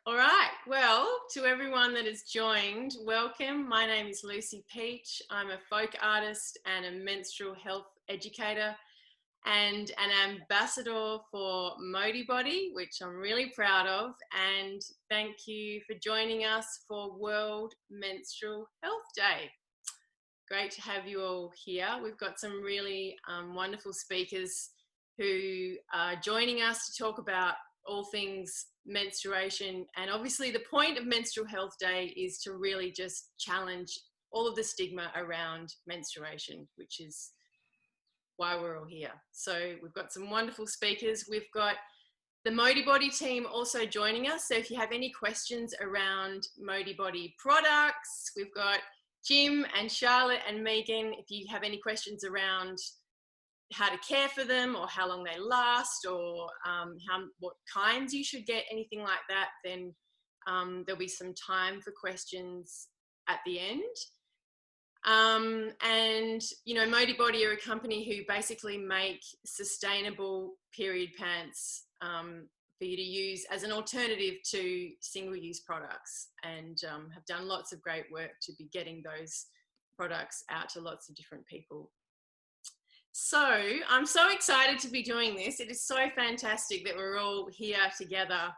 All right. Well, to everyone that has joined, welcome. My name is Lucy Peach. I'm a folk artist and a menstrual health educator and an ambassador for Modibodi, which I'm really proud of. And thank you for joining us for World Menstrual Health Day. Great to have you all here. We've got some really wonderful speakers who are joining us to talk about all things menstruation. And obviously the point of Menstrual Health Day is to really just challenge all of the stigma around menstruation, which is why we're all here. So we've got some wonderful speakers. We've got the Modibodi team also joining us. So if you have any questions around Modibodi products, we've got Jim and Charlotte and Megan. If you have any questions around how to care for them or how long they last or what kinds you should get, anything like that, then there'll be some time for questions at the end. And, you know, Modibodi are a company who basically make sustainable period pants for you to use as an alternative to single-use products, and have done lots of great work to be getting those products out to lots of different people. So I'm so excited to be doing this. It is so fantastic that we're all here together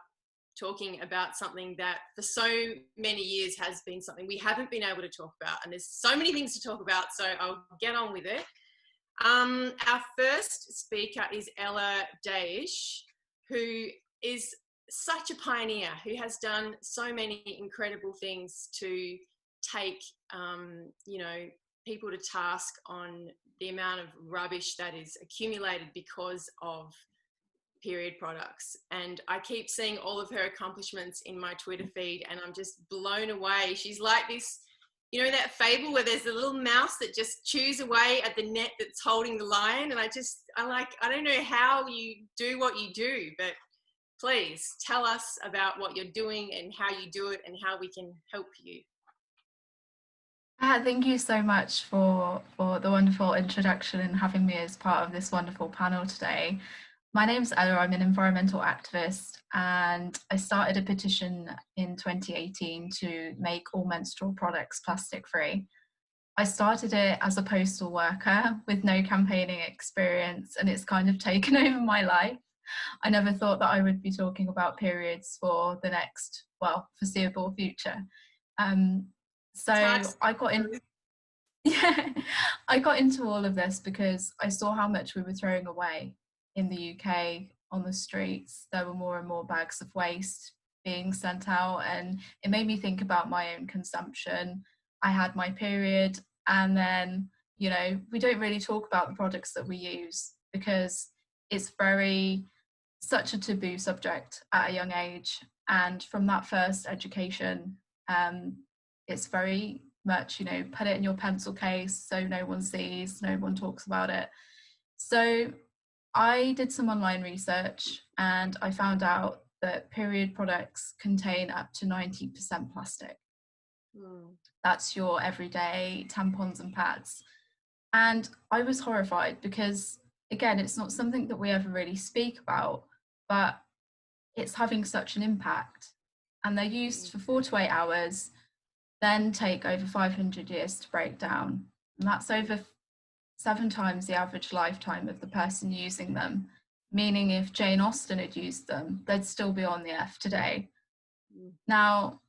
talking about something that for so many years has been something we haven't been able to talk about, and there's so many things to talk about, so I'll get on with it. Our first speaker is Ella Daish, who is such a pioneer, who has done so many incredible things to take, you know, people to task on the amount of rubbish that is accumulated because of period products. And I keep seeing all of her accomplishments in my Twitter feed and I'm just blown away. She's like this, you know, that fable where there's a little mouse that just chews away at the net that's holding the lion. And I don't know how you do what you do, but please tell us about what you're doing and how you do it and how we can help you. Thank you so much for the wonderful introduction and having me as part of this wonderful panel today. My name's Ella, I'm an environmental activist, and I started a petition in 2018 to make all menstrual products plastic free. I started it as a postal worker with no campaigning experience, and it's kind of taken over my life. I never thought that I would be talking about periods for the next, well, foreseeable future. So I got in, yeah, I got into all of this because I saw how much we were throwing away in the UK on the streets. There were more and more bags of waste being sent out, and it made me think about my own consumption. I had my period, and then, you know, we don't really talk about the products that we use because it's such a taboo subject at a young age. And from that first education, it's very much, you know, put it in your pencil case so no one sees, no one talks about it. So I did some online research and I found out that period products contain up to 90% plastic. That's your everyday tampons and pads. And I was horrified because, again, it's not something that we ever really speak about, but it's having such an impact. And they're used for 4 to 8 hours, then take over 500 years to break down. And that's over 7 times the average lifetime of the person using them, meaning if Jane Austen had used them, they'd still be on the earth today. Now,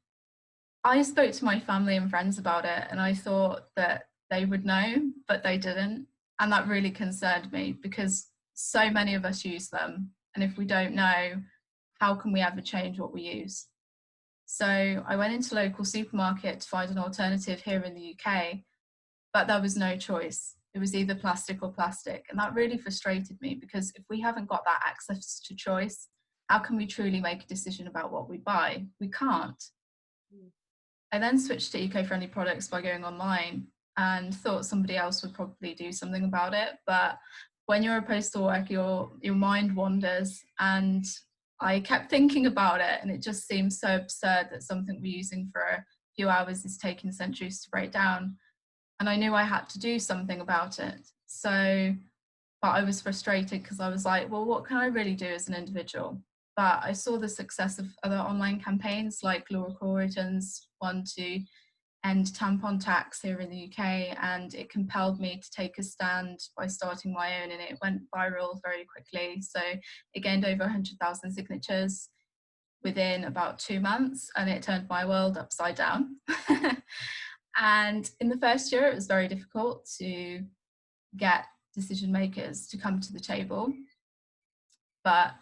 I spoke to my family and friends about it, and I thought that they would know, but they didn't. And that really concerned me because so many of us use them. And if we don't know, how can we ever change what we use? So I went into local supermarket to find an alternative here in the UK, but there was no choice. It was either plastic or plastic. And that really frustrated me because if we haven't got that access to choice, how can we truly make a decision about what we buy? We can't. I then switched to eco-friendly products by going online and thought somebody else would probably do something about it. But when you're a postal worker, your mind wanders, and I kept thinking about it, and it just seems so absurd that something we're using for a few hours is taking centuries to break down. And I knew I had to do something about it. So, but I was frustrated because I was like, well, what can I really do as an individual? but I saw the success of other online campaigns like Laura Corrigan's one to end tampon tax here in the UK, and it compelled me to take a stand by starting my own, and it went viral very quickly. So it gained over 100,000 signatures within about 2 months, and it turned my world upside down. And in the first year, it was very difficult to get decision makers to come to the table, but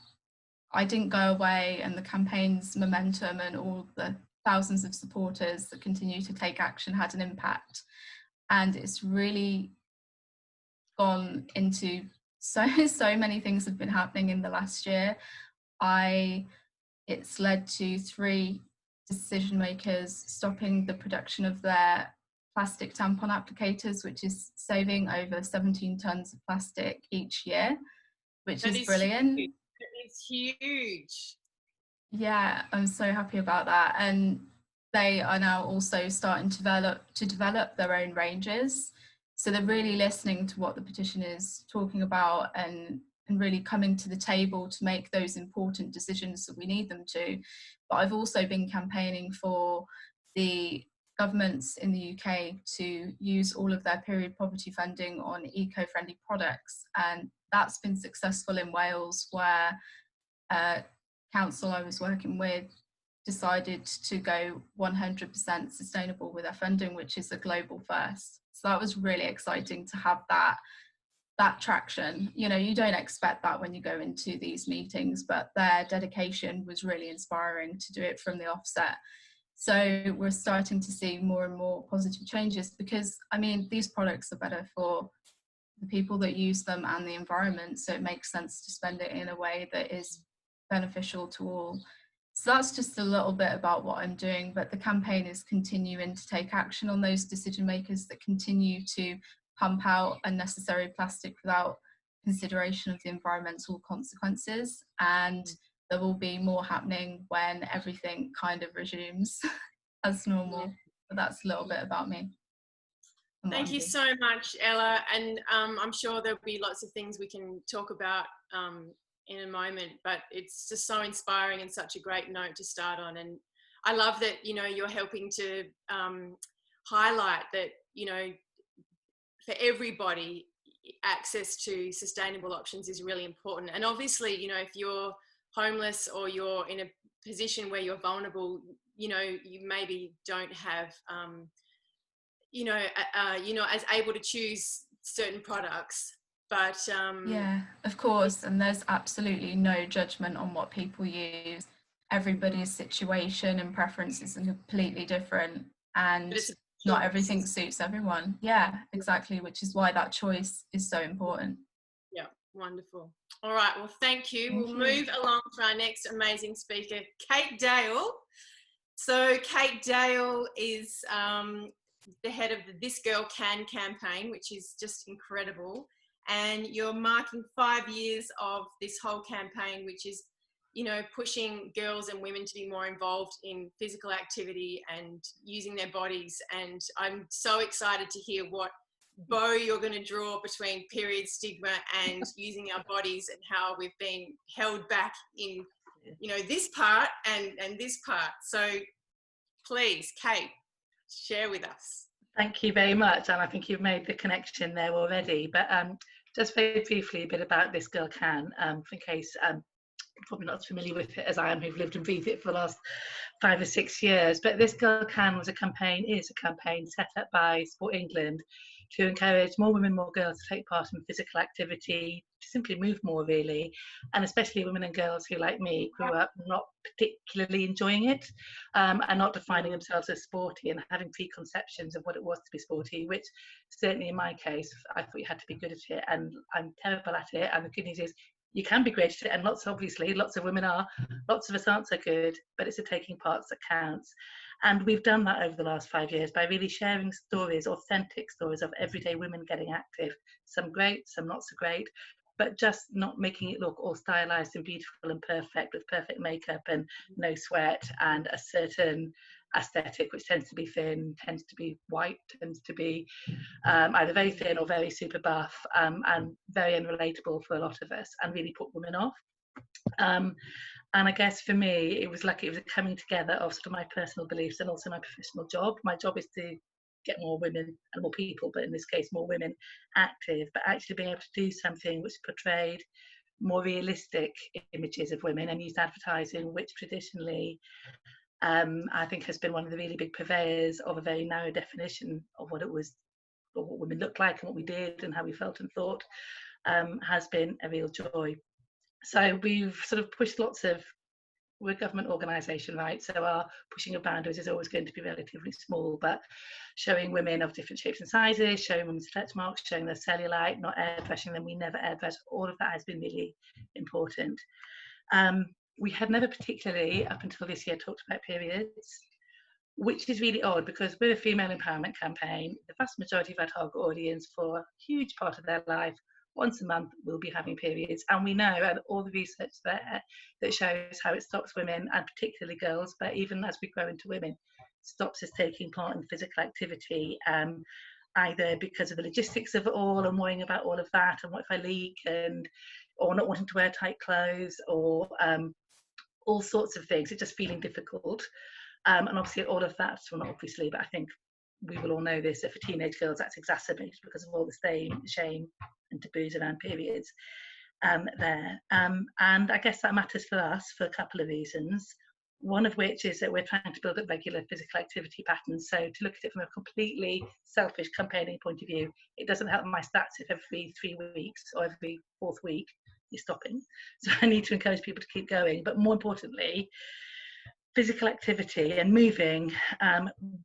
I didn't go away, and the campaign's momentum and all the thousands of supporters that continue to take action had an impact. And it's really gone into so many things have been happening in the last year. It's led to 3 decision makers stopping the production of their plastic tampon applicators, which is saving over 17 tons of plastic each year, which is brilliant. Huge. It's huge. Yeah, I'm so happy about that. And they are now also starting to develop their own ranges. So they're really listening to what the petition is talking about, and really coming to the table to make those important decisions that we need them to. But I've also been campaigning for the governments in the UK to use all of their period poverty funding on eco-friendly products. And that's been successful in Wales, where council I was working with decided to go 100% sustainable with their funding, which is a global first. So that was really exciting to have that traction. You know, you don't expect that when you go into these meetings, but their dedication was really inspiring to do it from the offset. So we're starting to see more and more positive changes, because I mean, these products are better for the people that use them and the environment, so it makes sense to spend it in a way that is beneficial to all. So that's just a little bit about what I'm doing, but the campaign is continuing to take action on those decision makers that continue to pump out unnecessary plastic without consideration of the environmental consequences. And there will be more happening when everything kind of resumes as normal. But that's a little bit about me. Thank you so much, Ella. And I'm sure there'll be lots of things we can talk about in a moment, but it's just so inspiring and such a great note to start on. And I love that, you know, you're helping to highlight that, you know, for everybody, access to sustainable options is really important. And obviously, you know, if you're homeless or you're in a position where you're vulnerable, you know, you maybe don't have, you know, as able to choose certain products. But yeah, of course, and there's absolutely no judgment on what people use. Everybody's situation and preferences are completely different, and not everything suits everyone. Yeah, exactly, which is why that choice is so important. Yeah, wonderful. All right, well, thank you. We'll move along to our next amazing speaker, Kate Dale. So Kate Dale is the head of the This Girl Can campaign, which is just incredible. And you're marking 5 years of this whole campaign, which is, you know, pushing girls and women to be more involved in physical activity and using their bodies. And I'm so excited to hear what bow you're going to draw between period stigma and using our bodies, and how we've been held back in, you know, this part and this part. So please, Kate, share with us. Thank you very much, and I think you've made the connection there already. But just very briefly, a bit about This Girl Can, in case probably not as familiar with it as I am, who've lived and breathed it for the last 5 or 6 years. But This Girl Can is a campaign set up by Sport England to encourage more women, more girls to take part in physical activity, to simply move more really, and especially women and girls who, like me, grew up not particularly enjoying it and not defining themselves as sporty and having preconceptions of what it was to be sporty, which certainly in my case, I thought you had to be good at it, and I'm terrible at it. And the good news is you can be great at it, and lots of women are, lots of us aren't so good, but it's the taking parts that counts. And we've done that over the last 5 years by really sharing stories, authentic stories of everyday women getting active, some great, some not so great, but just not making it look all stylized and beautiful and perfect with perfect makeup and no sweat and a certain aesthetic, which tends to be thin, tends to be white, tends to be either very thin or very super buff, and very unrelatable for a lot of us, and really put women off. And I guess for me, it was like it was a coming together of sort of my personal beliefs and also my professional job. My job is to get more women and more people, but in this case, more women active, but actually being able to do something which portrayed more realistic images of women and used advertising, which traditionally I think has been one of the really big purveyors of a very narrow definition of what it was, or what women looked like and what we did and how we felt and thought, has been a real joy. So we've sort of pushed lots of, we're a government organisation, right? So our pushing of boundaries is always going to be relatively small, but showing women of different shapes and sizes, showing women's stretch marks, showing their cellulite, not airbrushing them, we never airbrush, all of that has been really important. We had never particularly, up until this year, talked about periods, which is really odd because we're a female empowerment campaign. The vast majority of our target audience, for a huge part of their life, once a month will be having periods, and we know, and all the research there that shows how it stops women, and particularly girls, but even as we grow into women, stops us taking part in physical activity, either because of the logistics of it all and worrying about all of that and what if I leak, and or not wanting to wear tight clothes, or all sorts of things. It's just feeling difficult, and obviously all of that, well, not obviously, but I think we will all know this, that for teenage girls that's exacerbated because of all the shame and taboos around periods there. And I guess that matters for us for a couple of reasons. One of which is that we're trying to build up regular physical activity patterns. So to look at it from a completely selfish campaigning point of view, it doesn't help my stats if every 3 weeks or every 4th week you're stopping. So I need to encourage people to keep going. But more importantly, physical activity and moving,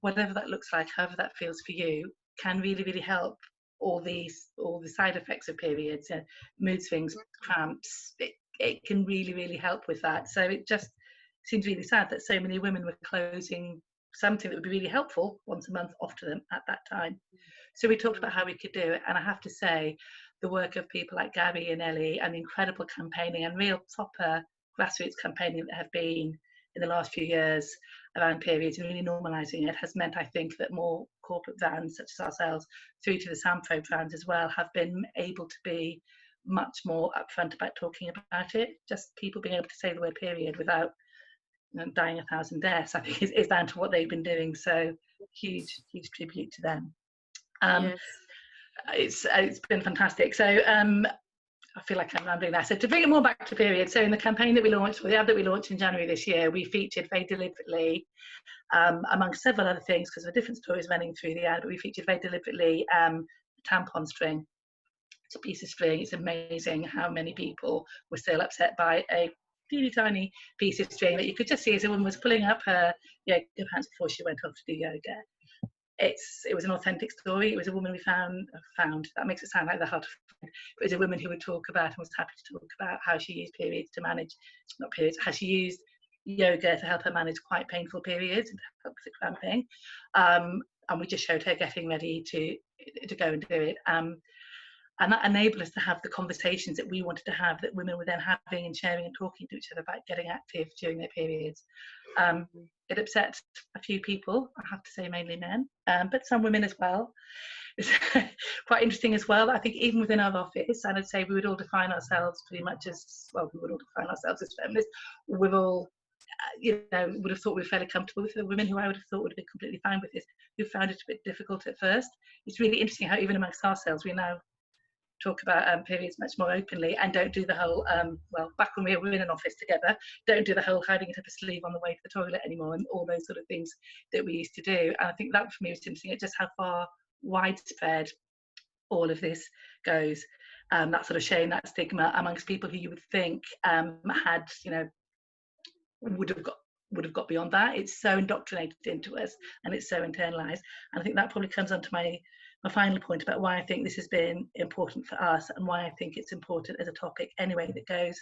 whatever that looks like, however that feels for you, can really, really help all the side effects of periods, mood swings, cramps. It can really, really help with that. So it just seems really sad that so many women were closing something that would be really helpful once a month off to them at that time. So we talked about how we could do it, and I have to say the work of people like Gabby and Ellie and the incredible campaigning and real proper grassroots campaigning that have been in the last few years around periods and really normalising it has meant, I think, that more corporate brands such as ourselves, through to the Samfo brands as well, have been able to be much more upfront about talking about it. Just people being able to say the word period without dying 1,000 deaths, I think is down to what they've been doing. So huge tribute to them. Yes. It's been fantastic. So I feel like I'm rambling there. So to bring it more back to periods, so in the campaign that we launched, the ad that we launched in January this year, we featured very deliberately, among several other things, because there are different stories running through the ad, but we featured very deliberately a tampon string. It's a piece of string. It's amazing how many people were still upset by a teeny tiny piece of string that you could just see as a woman was pulling up her yoga pants before she went off to do yoga. It was an authentic story. It was a woman we found, that makes it sound like they're hard to find, but it was a woman who would talk about and was happy to talk about how she used periods to manage, not periods, how she used yoga to help her manage quite painful periods and to help with the cramping. And we just showed her getting ready to go and do it. And that enabled us to have the conversations that we wanted to have, that women were then having and sharing and talking to each other about getting active during their periods. It upset a few people, I have to say, mainly men, but some women as well. It's quite interesting as well. I think even within our office, and I'd say we would all define ourselves pretty much as, well, we would all define ourselves as feminists. We've all, would have thought we were fairly comfortable with the women who I would have thought would have been completely fine with this, who found it a bit difficult at first. It's really interesting how even amongst ourselves, we now talk about periods much more openly and don't do the whole, well, back when we were in an office together, don't do the whole hiding it up a sleeve on the way to the toilet anymore and all those sort of things that we used to do. And I think that for me was interesting, just how far widespread all of this goes. That sort of shame, that stigma amongst people who you would think had, would have got beyond that. It's so indoctrinated into us and it's so internalized. And I think that probably comes onto my final point about why I think this has been important for us and why I think it's important as a topic anyway that goes.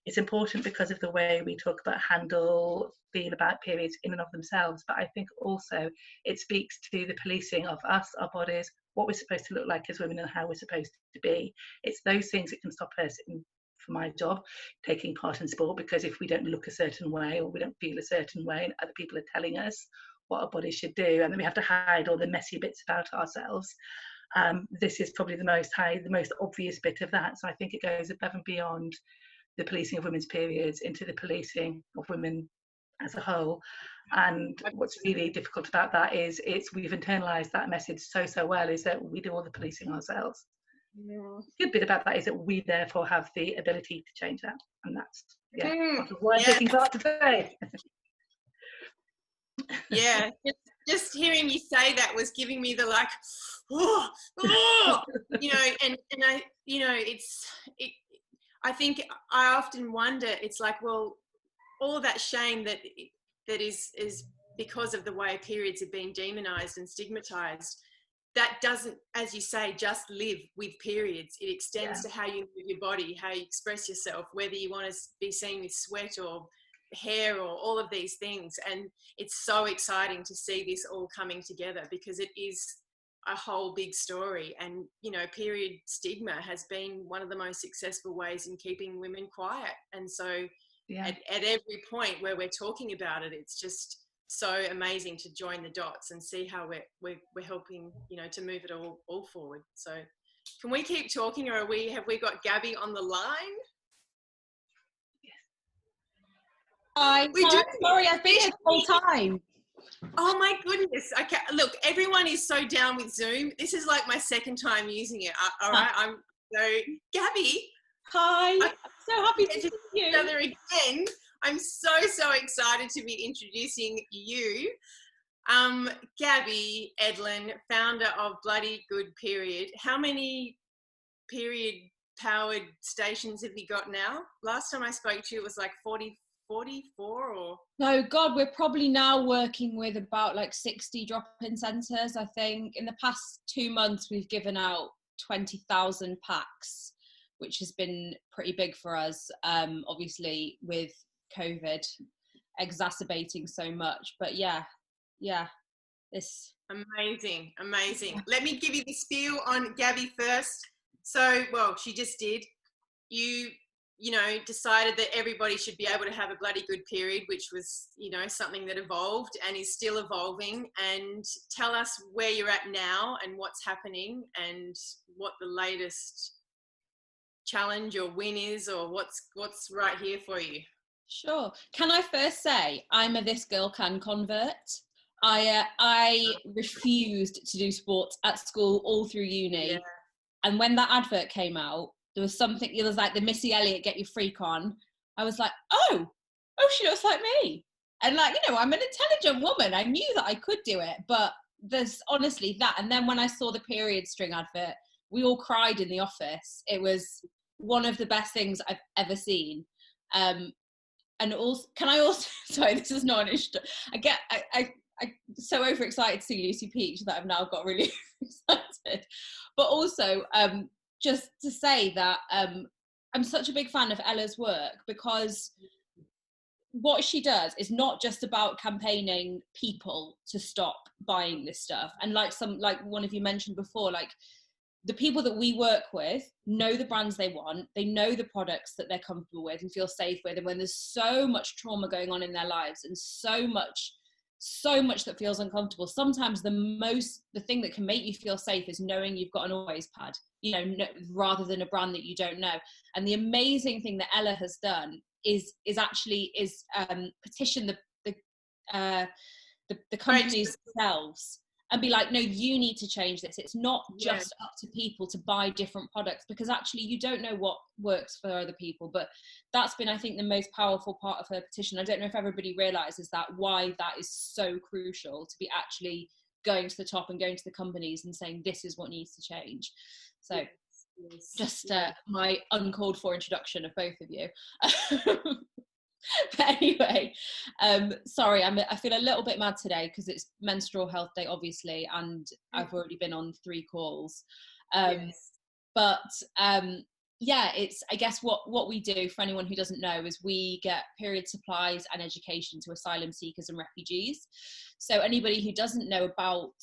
It's important because of the way we talk about, handle, feel about periods in and of themselves, but I think also it speaks to the policing of us, our bodies, what we're supposed to look like as women and how we're supposed to be. It's those things that can stop us for my job, taking part in sport, because if we don't look a certain way or we don't feel a certain way and other people are telling us what our bodies should do, and then we have to hide all the messy bits about ourselves. This is probably the most obvious bit of that. So I think it goes above and beyond the policing of women's periods into the policing of women as a whole. And what's really difficult about that is we've internalized that message so well, is that we do all the policing ourselves. The good bit about that is that we therefore have the ability to change that, and that's part of why I'm taking part today. Yeah, just hearing you say that was giving me the like, you know, and I, you know, I think I often wonder, it's like, well, all of that shame that is because of the way periods have been demonized and stigmatized, that doesn't, as you say, just live with periods. It extends to how you move your body, how you express yourself, whether you want to be seen with sweat or hair or all of these things. And it's so exciting to see this all coming together, because it is a whole big story. And, you know, period stigma has been one of the most successful ways in keeping women quiet. And so at every point where we're talking about it, it's just so amazing to join the dots and see how we're helping, you know, to move it all forward. So can we keep talking, or have we got Gabby on the line? Sorry, I've been here the whole time. Oh my goodness. Okay, look, everyone is so down with Zoom. This is like my second time using it. All right, Gabby. Hi, I'm so happy to see you. Each other again. I'm so excited to be introducing you. Gabby Edlin, founder of Bloody Good Period. How many period powered stations have you got now? Last time I spoke to you, it was like 44 or? No, God, we're probably now working with about like 60 drop-in centres, I think. In the past 2 months, we've given out 20,000 packs, which has been pretty big for us, obviously with COVID exacerbating so much. But yeah, this. Amazing. Let me give you the spiel on Gabby first. So, well, she just did. You know, decided that everybody should be able to have a bloody good period, which was, you know, something that evolved and is still evolving. And tell us where you're at now and what's happening and what the latest challenge or win is, or what's right here for you. Sure. Can I first say I'm a this girl can convert? I refused to do sports at school all through uni. And when that advert came out, there was something, it was like the Missy Elliott Get Your Freak On. I was like, oh, she looks like me. And like, you know, I'm an intelligent woman. I knew that I could do it, but there's honestly that. And then when I saw the period string advert, we all cried in the office. It was one of the best things I've ever seen. And also, can I also, sorry, this is not an issue. I'm so overexcited to see Lucy Peach that I've now got really excited. But also, just to say that I'm such a big fan of Ella's work, because what she does is not just about campaigning people to stop buying this stuff. And like one of you mentioned before, like the people that we work with know the brands they want, they know the products that they're comfortable with and feel safe with. And when there's so much trauma going on in their lives and so much that feels uncomfortable, sometimes the thing that can make you feel safe is knowing you've got an always pad, you know, rather than a brand that you don't know. And the amazing thing that Ella has done is petition the companies themselves and be like, no, you need to change this. It's not just up to people to buy different products, because actually you don't know what works for other people. But that's been, I think, the most powerful part of her petition. I don't know if everybody realizes that, why that is so crucial, to be actually going to the top and going to the companies and saying, this is what needs to change. So my uncalled for introduction of both of you. But anyway, sorry, I feel a little bit mad today because it's Menstrual Health Day, obviously, and I've already been on 3 calls. But it's, I guess what we do, for anyone who doesn't know, is we get period supplies and education to asylum seekers and refugees. So anybody who doesn't know about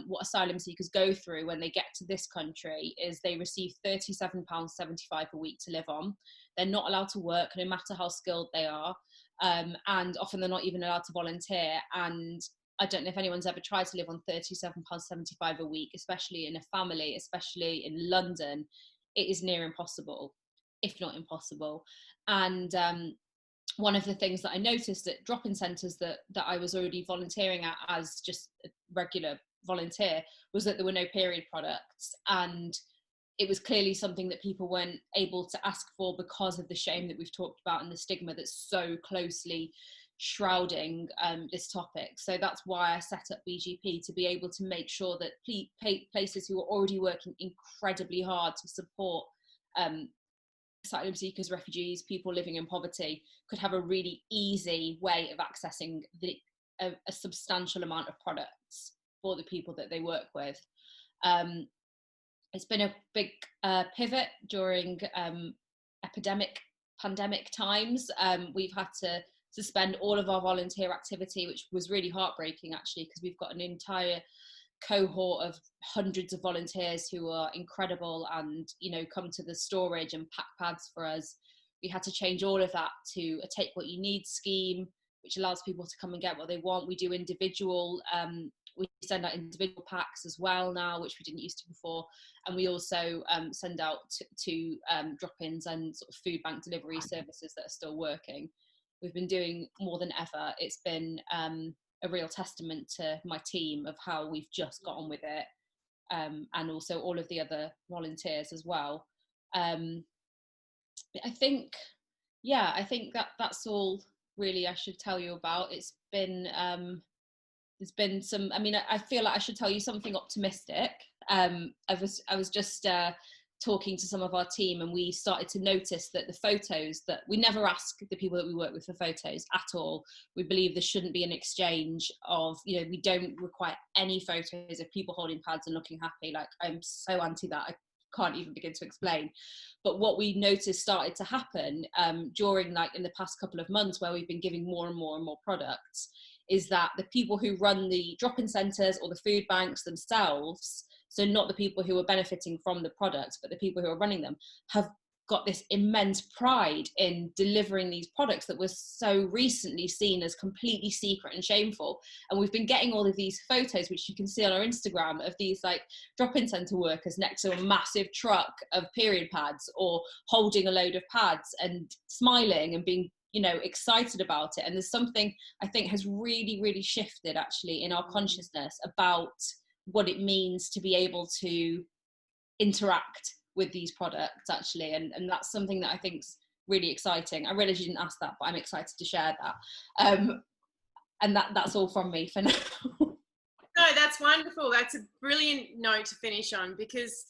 what asylum seekers go through when they get to this country is they receive £37.75 a week to live on. They're not allowed to work, no matter how skilled they are, and often they're not even allowed to volunteer. And I don't know if anyone's ever tried to live on £37.75 a week, especially in a family, especially in London. It is near impossible. if not impossible. And one of the things that I noticed at drop-in centres that I was already volunteering at as just a regular volunteer was that there were no period products, and it was clearly something that people weren't able to ask for because of the shame that we've talked about and the stigma that's so closely shrouding this topic. So that's why I set up BGP, to be able to make sure that places who are already working incredibly hard to support asylum seekers, refugees, people living in poverty, could have a really easy way of accessing a substantial amount of products for the people that they work with. It's been a big pivot during pandemic times. We've had to suspend all of our volunteer activity, which was really heartbreaking actually, because we've got an entire cohort of hundreds of volunteers who are incredible and, you know, come to the storage and pack pads for us. We had to change all of that to a take what you need scheme, which allows people to come and get what they want. We do individual, we send out individual packs as well now, which we didn't used to before. And we also send out to drop-ins and sort of food bank delivery services that are still working. We've been doing more than ever. It's been a real testament to my team of how we've just got on with it, and also all of the other volunteers as well. I think that's all really I should tell you about. It's been there's been some, I mean, I feel like I should tell you something optimistic. I was just talking to some of our team, and we started to notice that the photos that we never ask the people that we work with for photos at all. We believe there shouldn't be an exchange of, you know, we don't require any photos of people holding pads and looking happy. Like, I'm so anti that, I can't even begin to explain. But what we noticed started to happen during, like, in the past couple of months, where we've been giving more and more and more products, is that the people who run the drop-in centres or the food banks themselves, so not the people who are benefiting from the products, but the people who are running them, have got this immense pride in delivering these products that were so recently seen as completely secret and shameful. And we've been getting all of these photos, which you can see on our Instagram, of these like drop-in centre workers next to a massive truck of period pads, or holding a load of pads and smiling and being, you know, excited about it. And there's something I think has really, really shifted actually in our consciousness about what it means to be able to interact with these products actually, and that's something that I think's really exciting. I realize you didn't ask that, but I'm excited to share that. And that's all from me for now. No, that's wonderful. That's a brilliant note to finish on, because,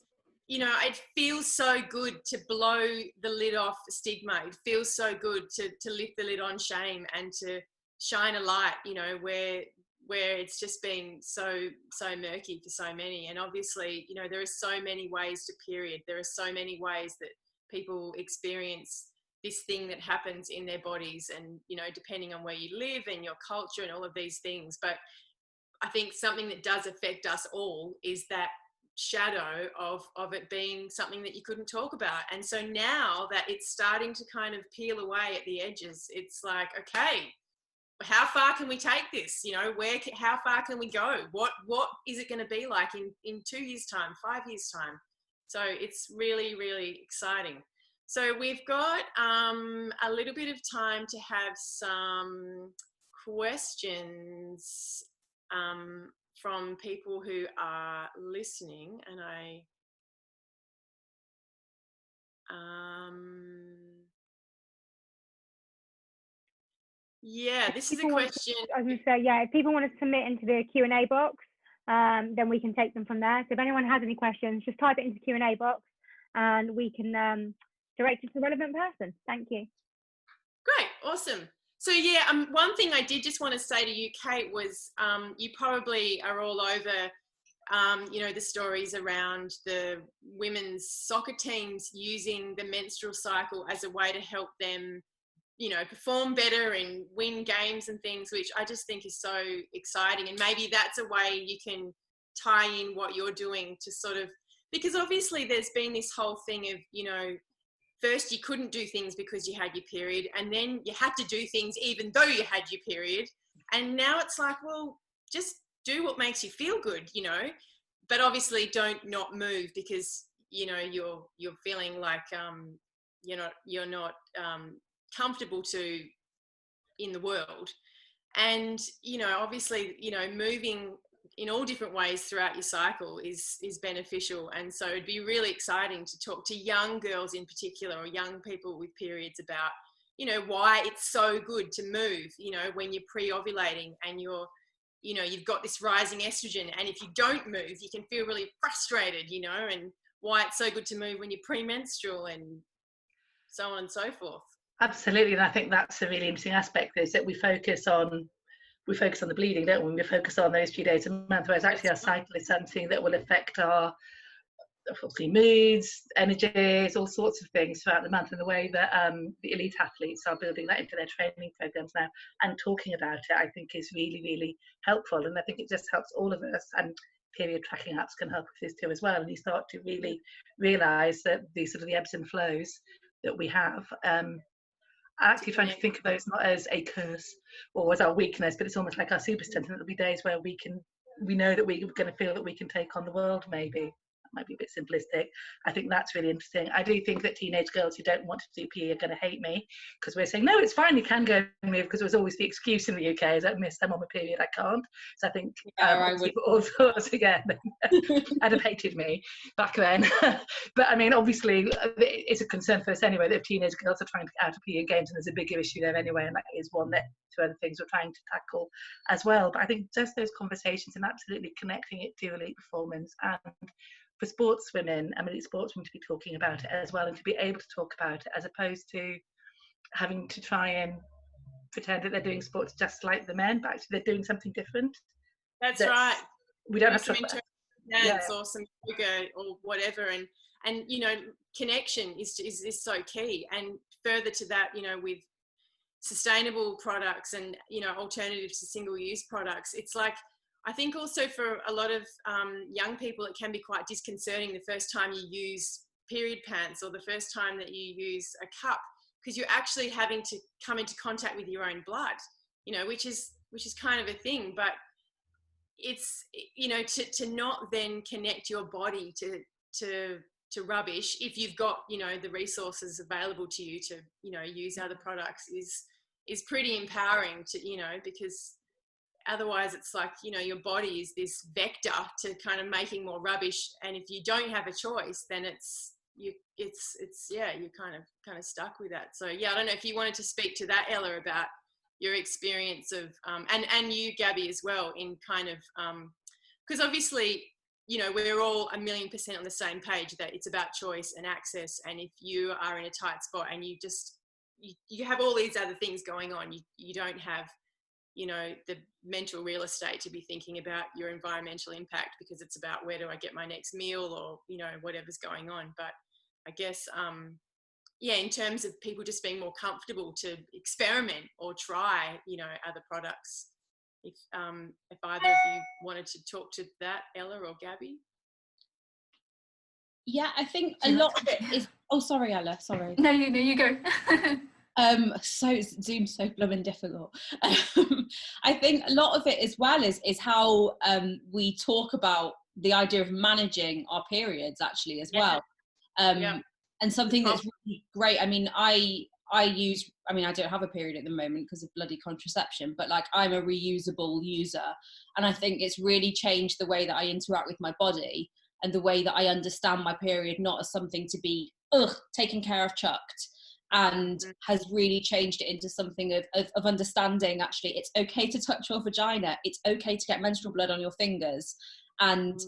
you know, it feels so good to blow the lid off stigma. It feels so good to lift the lid on shame and to shine a light, you know, where it's just been so murky for so many. And obviously, you know, there are so many ways to period. There are so many ways that people experience this thing that happens in their bodies, and, you know, depending on where you live and your culture and all of these things. But I think something that does affect us all is that shadow of it being something that you couldn't talk about. And so now that it's starting to kind of peel away at the edges, it's like, okay, how far can we take this? You know, how far can we go? What is it going to be like in 2 years' time, 5 years' time? So it's really, really exciting. So we've got a little bit of time to have some questions from people who are listening, and yeah, this is a question. I was going to say, yeah, if people want to submit into the Q&A box, then we can take them from there. So if anyone has any questions, just type it into the Q&A box and we can direct it to the relevant person. Thank you. Great, awesome. So yeah, one thing I did just want to say to you, Kate, was you probably are all over, you know, the stories around the women's soccer teams using the menstrual cycle as a way to help them, you know, perform better and win games and things, which I just think is so exciting. And maybe that's a way you can tie in what you're doing to sort of, because obviously there's been this whole thing of, you know, first you couldn't do things because you had your period, and then you had to do things even though you had your period. And now it's like, well, just do what makes you feel good, you know, but obviously don't not move because, you know, you're feeling like, you're not comfortable to in the world. And obviously moving in all different ways throughout your cycle is beneficial. And so it'd be really exciting to talk to young girls in particular, or young people with periods, about why it's so good to move when you're pre-ovulating and you've got this rising estrogen, and if you don't move you can feel really frustrated, and why it's so good to move when you're premenstrual, and so on and so forth. Absolutely, and I think that's a really interesting aspect, is that we focus on the bleeding, don't we? We focus on those few days a month, whereas actually our cycle is something that will affect our, obviously, moods, energies, all sorts of things throughout the month. And the way that the elite athletes are building that into their training programs now and talking about it, I think is really, really helpful. And I think it just helps all of us, and period tracking apps can help with this too as well. And you start to really realise that these sort of the ebbs and flows that we have, actually trying to think of those not as a curse or as our weakness, but it's almost like our super strength, and there'll be days where we know that we're going to feel that we can take on the world. Maybe that might be a bit simplistic. I think that's really interesting. I do think that teenage girls who don't want to do PE are going to hate me, because we're saying, no, it's fine, you can go and move, because there was always the excuse in the UK is that, miss, I'm on my period, I can't. So I think I would all sorts again. I'd have hated me back then. But I mean, obviously it's a concern for us anyway, that if teenage girls are trying to get out of PE games, and there's a bigger issue there anyway, and that is one that two other things we're trying to tackle as well. But I think just those conversations and absolutely connecting it to elite performance, and for sportswomen, I mean, it's sportswomen to be talking about it as well, and to be able to talk about it, as opposed to having to try and pretend that they're doing sports just like the men, but actually they're doing something different. That's right. We don't have to dance or some yoga or whatever, and connection is so key. And further to that, with sustainable products and alternatives to single-use products, it's like, I think also for a lot of young people it can be quite disconcerting the first time you use period pants, or the first time that you use a cup, because you're actually having to come into contact with your own blood, which is kind of a thing. But it's to not then connect your body to rubbish, if you've got the resources available to you to use other products, is pretty empowering to because otherwise it's like your body is this vector to kind of making more rubbish, and if you don't have a choice, then you're kind of stuck with that. So I don't know if you wanted to speak to that, Ella, about your experience of and you, Gabby, as well, in kind of because obviously we're all 1,000,000% on the same page that it's about choice and access, and if you are in a tight spot and you have all these other things going on, you don't have the mental real estate to be thinking about your environmental impact, because it's about where do I get my next meal, or whatever's going on. But I guess in terms of people just being more comfortable to experiment or try other products, if either of you wanted to talk to that, Ella or Gabby. Yeah, I think a lot of it is sorry, Ella, sorry. No, you go. So Zoom's so blooming difficult. I think a lot of it as well is how we talk about the idea of managing our periods actually as well. And something that's really great. I mean, I don't have a period at the moment because of bloody contraception, but like, I'm a reusable user, and I think it's really changed the way that I interact with my body, and the way that I understand my period not as something to be taken care of, chucked, and has really changed it into something of understanding, actually it's okay to touch your vagina, it's okay to get menstrual blood on your fingers, and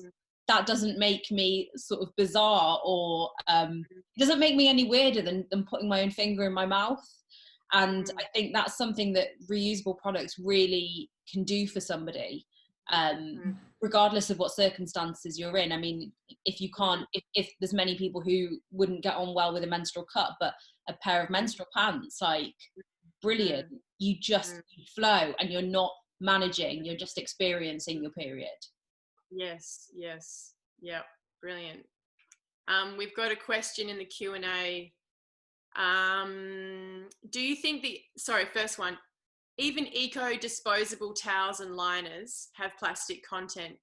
that doesn't make me sort of bizarre, or it doesn't make me any weirder than putting my own finger in my mouth. And I think that's something that reusable products really can do for somebody, regardless of what circumstances you're in. I mean, if you can't, if there's many people who wouldn't get on well with a menstrual cup, but a pair of menstrual pants, like, brilliant. You just flow, and you're not managing, you're just experiencing your period. Yes, yeah, brilliant. We've got a question in the Q&A. Do you think first one, even eco disposable towels and liners have plastic content?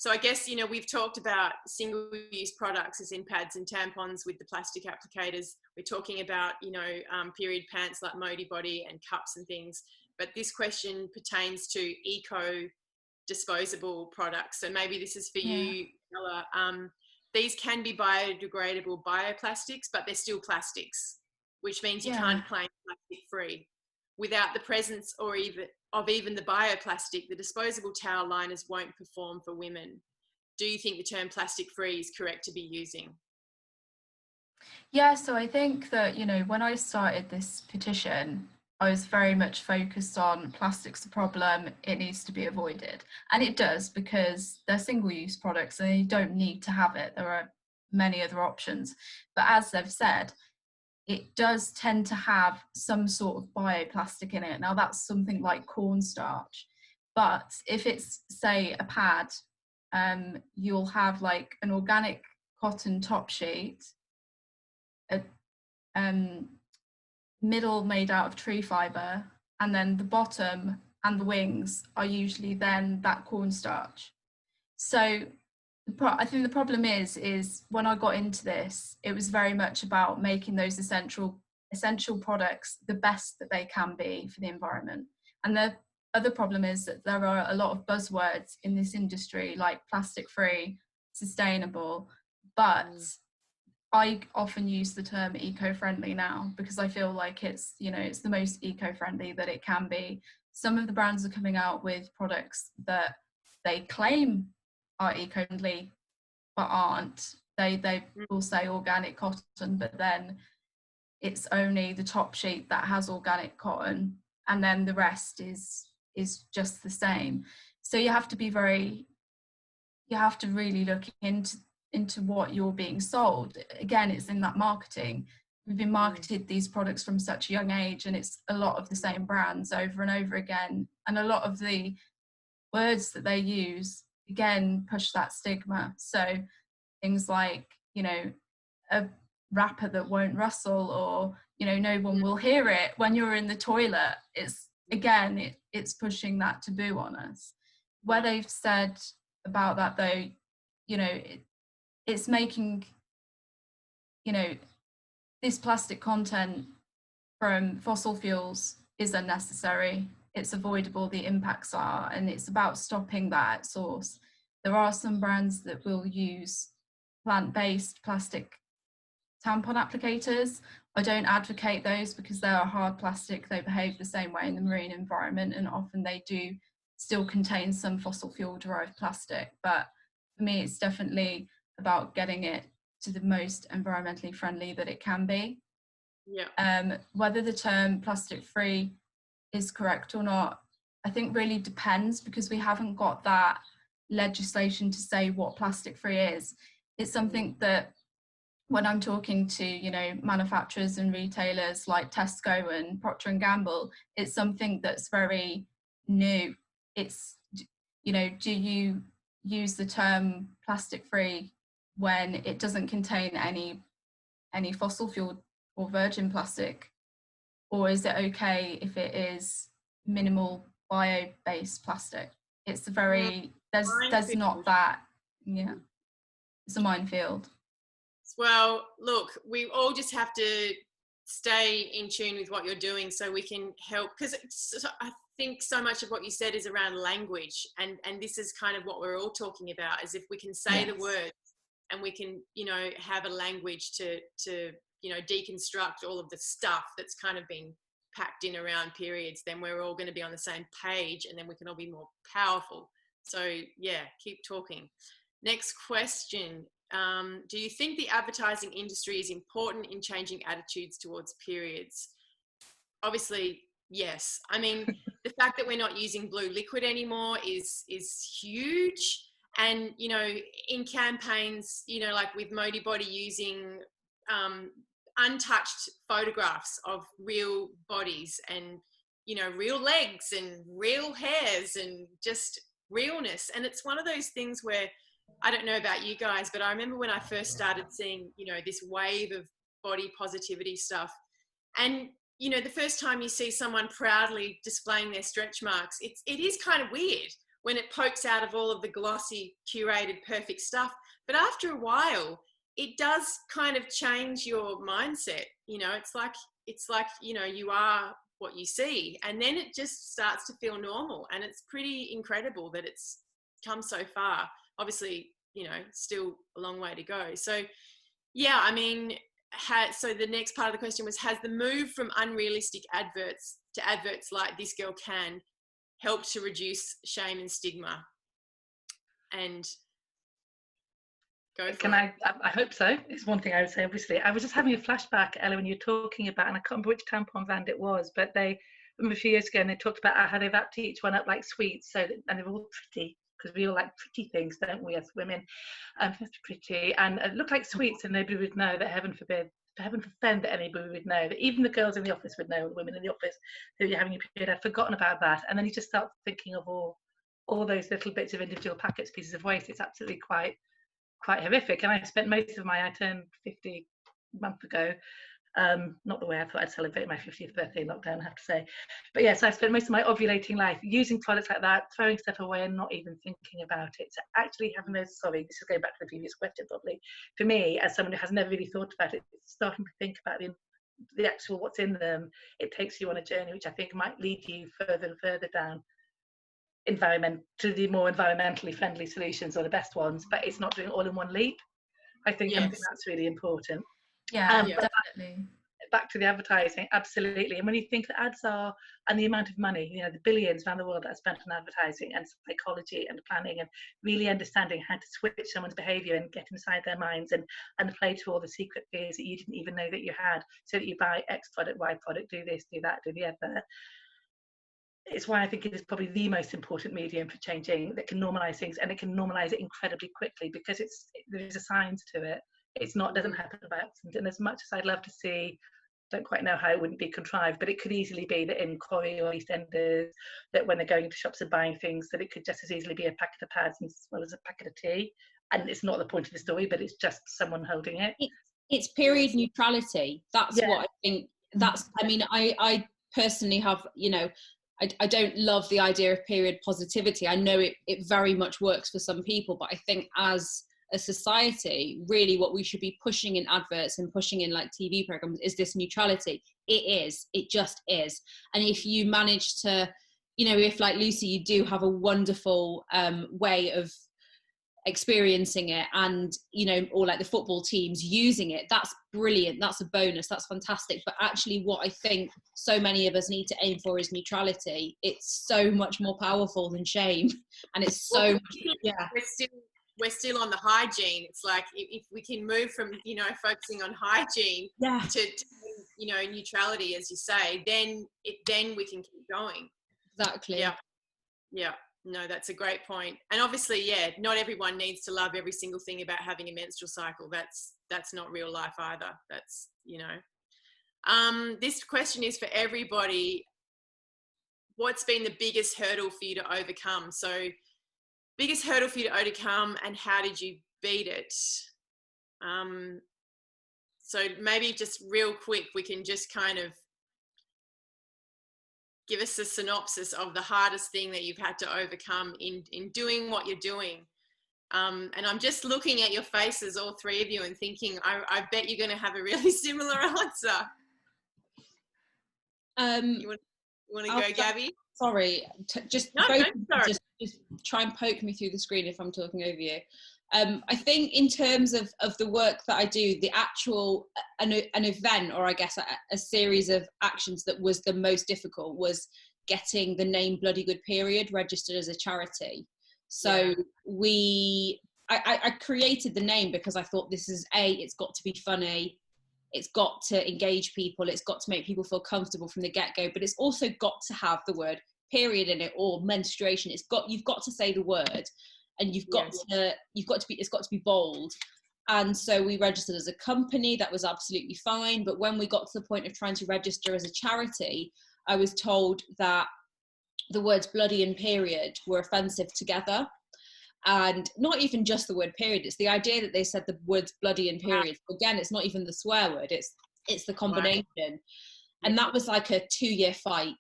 So I guess, you know, we've talked about single-use products as in pads and tampons with the plastic applicators. We're talking about, you know, period pants like Modibodi and cups and things. But this question pertains to eco-disposable products. So maybe this is for you, Ella. These can be biodegradable bioplastics, but they're still plastics, which means you can't claim plastic-free. Without the presence or even the bioplastic, the disposable towel liners won't perform for women. Do you think the term plastic-free is correct to be using? Yeah, so I think that, you know, when I started this petition, I was very much focused on plastic's a problem, it needs to be avoided. And it does, because they're single-use products and you don't need to have it. There are many other options. But as they've said, it does tend to have some sort of bioplastic in it. Now that's something like cornstarch. But if it's, say, a pad, you'll have like an organic cotton top sheet, a middle made out of tree fibre, and then the bottom and the wings are usually then that cornstarch. So I think the problem is when I got into this, it was very much about making those essential products the best that they can be for the environment. And the other problem is that there are a lot of buzzwords in this industry, like plastic-free, sustainable, but I often use the term eco-friendly now because I feel like it's, you know, it's the most eco-friendly that it can be. Some of the brands are coming out with products that they claim are eco-friendly but aren't. They will say organic cotton, but then it's only the top sheet that has organic cotton and then the rest is just the same. So you have to really look into what you're being sold. Again, it's in that marketing. We've been marketed these products from such a young age, and it's a lot of the same brands over and over again, and a lot of the words that they use again push that stigma. So things like, you know, a wrapper that won't rustle, or, you know, no one will hear it when you're in the toilet. It's again, it's pushing that taboo on us. Where they've said about that though, you know, it's making, you know, this plastic content from fossil fuels is unnecessary. It's avoidable, the impacts are, and it's about stopping that at source. There are some brands that will use plant-based plastic tampon applicators. I don't advocate those because they are hard plastic. They behave the same way in the marine environment, and often they do still contain some fossil fuel derived plastic. But for me, it's definitely about getting it to the most environmentally friendly that it can be. Yeah. Whether the term plastic free is correct or not, I think really depends, because we haven't got that legislation to say what plastic free is. It's something that when I'm talking to, you know, manufacturers and retailers like Tesco and Procter & Gamble, it's something that's very new. It's, you know, do you use the term plastic free when it doesn't contain any fossil fuel or virgin plastic? Or is it okay if it is minimal bio-based plastic? It's a very, there's not that, yeah, it's a minefield. Well, look, we all just have to stay in tune with what you're doing so we can help, because I think so much of what you said is around language, and this is kind of what we're all talking about, is if we can say the words and we can, you know, have a language to you know, deconstruct all of the stuff that's kind of been packed in around periods, then we're all going to be on the same page, and then we can all be more powerful. So yeah, keep talking. Next question. Do you think the advertising industry is important in changing attitudes towards periods? Obviously, yes. I mean, the fact that we're not using blue liquid anymore is huge. And, you know, in campaigns, you know, like with Modibodi using untouched photographs of real bodies and, you know, real legs and real hairs and just realness. And it's one of those things where, I don't know about you guys, but I remember when I first started seeing, you know, this wave of body positivity stuff. And, you know, the first time you see someone proudly displaying their stretch marks, it is kind of weird. when it pokes out of all of the glossy, curated, perfect stuff. But after a while, it does kind of change your mindset. You know, it's like, you know, you are what you see, and then it just starts to feel normal. And it's pretty incredible that it's come so far. Obviously, you know, still a long way to go. So yeah, I mean, so the next part of the question was, has the move from unrealistic adverts to adverts like This Girl Can helped to reduce shame and stigma? And go for Can it. I hope so. It's one thing I would say, obviously. I was just having a flashback, Ella, when you were talking about, and I can't remember which tampon brand it was, but a few years ago, and they talked about how they wrapped each one up like sweets, so and they were all pretty, because we all like pretty things, don't we, as women? Pretty, and it looked like sweets, and nobody would know, that heaven forbid, heaven forfend that anybody would know, that even the girls in the office would know, the women in the office who you're having your period. I'd forgotten about that, and then you just start thinking of all those little bits of individual packets, pieces of waste. It's absolutely quite horrific. And I spent most of I turned 50 a month ago, not the way I thought I'd celebrate my 50th birthday in lockdown, I have to say, but yes, I spent most of my ovulating life using products like that, throwing stuff away and not even thinking about it. So actually having those, sorry, this is going back to the previous question probably, for me, as someone who has never really thought about it, starting to think about the actual what's in them, it takes you on a journey which I think might lead you further and further down to the more environmentally friendly solutions, or the best ones, but it's not doing it all in one leap. I think that's really important. Yeah, definitely. Back to the advertising, absolutely. And when you think the ads are, and the amount of money, you know, the billions around the world that are spent on advertising and psychology and planning and really understanding how to switch someone's behavior and get inside their minds and play to all the secret fears that you didn't even know that you had, so that you buy X product, Y product, do this, do that, do the other. It's why I think it is probably the most important medium for changing, that can normalise things, and it can normalise it incredibly quickly, because there is a science to it. It's not, doesn't happen by accident. And as much as I'd love to see, don't quite know how it wouldn't be contrived, but it could easily be that in Corrie or EastEnders, that when they're going into shops and buying things, that it could just as easily be a packet of pads as well as a packet of tea. And it's not the point of the story, but it's just someone holding it. It's period neutrality. That's what I think. I mean, I personally have, you know, I don't love the idea of period positivity. I know it very much works for some people, but I think as a society, really what we should be pushing in adverts and pushing in like TV programs is this neutrality. It just is. And if you manage to, you know, if like Lucy, you do have a wonderful way of experiencing it, and you know, or like the football teams using it, that's brilliant, that's a bonus, that's fantastic. But actually what I think so many of us need to aim for is neutrality. It's so much more powerful than shame, and it's so we're still on the hygiene. It's like if we can move from, you know, focusing on hygiene to you know, neutrality, as you say, then we can keep going. Exactly. Yeah. No, that's a great point. And obviously, not everyone needs to love every single thing about having a menstrual cycle. That's not real life either. That's, you know. This question is for everybody. What's been the biggest hurdle for you to overcome? So, biggest hurdle for you to overcome, and how did you beat it? So maybe just real quick, we can just kind of give us a synopsis of the hardest thing that you've had to overcome in doing what you're doing. And I'm just looking at your faces, all three of you, and thinking, I bet you're going to have a really similar answer. You want to go, Gabby? Sorry, just try and poke me through the screen if I'm talking over you. I think in terms of the work that I do, the actual an event, or I guess a series of actions that was the most difficult, was getting the name Bloody Good Period registered as a charity. So I created the name because I thought it's got to be funny, it's got to engage people, it's got to make people feel comfortable from the get-go, but it's also got to have the word period in it, or menstruation. You've got to say the word, and it's got to be bold. And so we registered as a company. That was absolutely fine. But when we got to the point of trying to register as a charity, I was told that the words bloody and period were offensive together. And not even just the word period, it's the idea that they said the words bloody and period. Again, it's not even the swear word, it's the combination. And that was like a 2-year fight.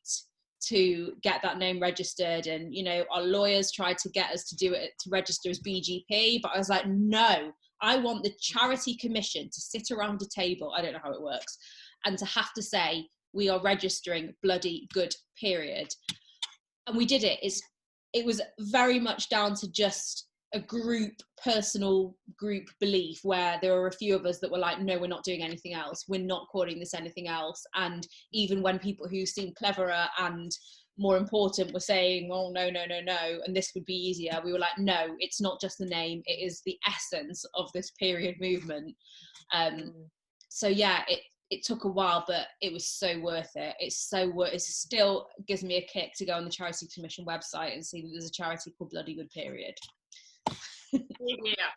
to get that name registered, and you know, our lawyers tried to get us to do it, to register as BGP, but I was like, no, I want the charity commission to sit around a table, I don't know how it works, and to have to say we are registering bloody good, period. And we did it. It was very much down to just a personal group belief, where there were a few of us that were like, no, we're not doing anything else, we're not calling this anything else. And even when people who seemed cleverer and more important were saying, oh no, and this would be easier, we were like, no, it's not just the name, it is the essence of this period movement. So yeah, it took a while, but it was so worth it. It still gives me a kick to go on the Charity Commission website and see that there's a charity called Bloody Good Period. Yeah.